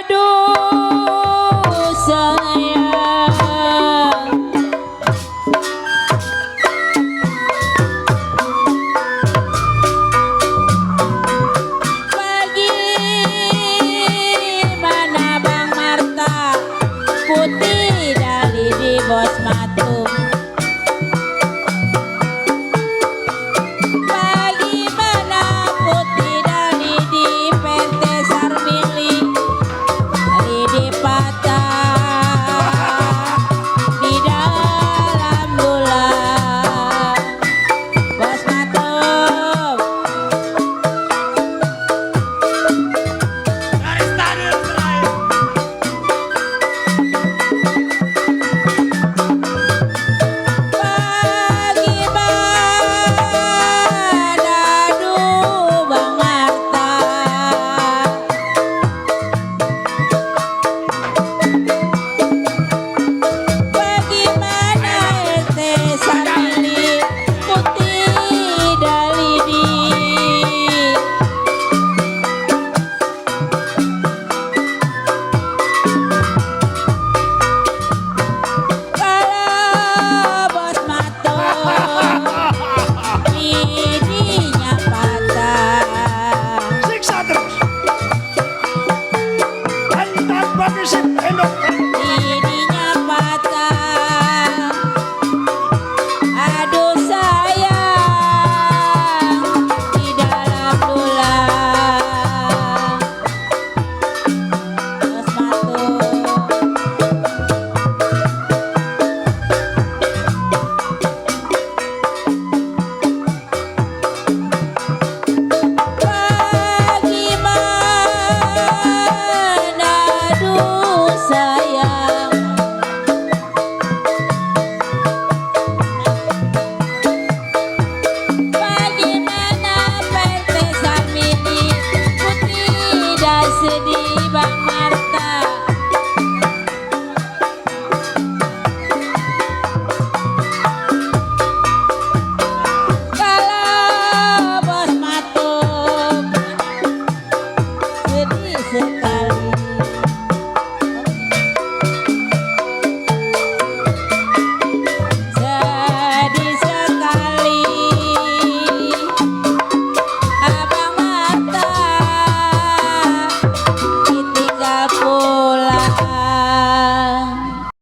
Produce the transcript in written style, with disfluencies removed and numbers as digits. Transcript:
aduh sayang. Bagaimana Bang Marta Putih dari di Bos Matung. Bagaimana Putih dari di PT Sarmili dari di patah di dalam bulan Bos Matung. Garis tanduk terakhir. Bagaimana aduh Bang Marta. Bagaimana ente Sarmili Putih Dalidi. Kalau Bos Matung lidinya patah. Siksa terus. Dan tanpa gesit elok. Lidinya patah, aduh sayang di dalam tulang Bos Matung. Bagaimana aduh sayang. Bagaimana PT Sarmili Putih dan sedih Bang Marta. Kalau Bos Matung sedih sekali.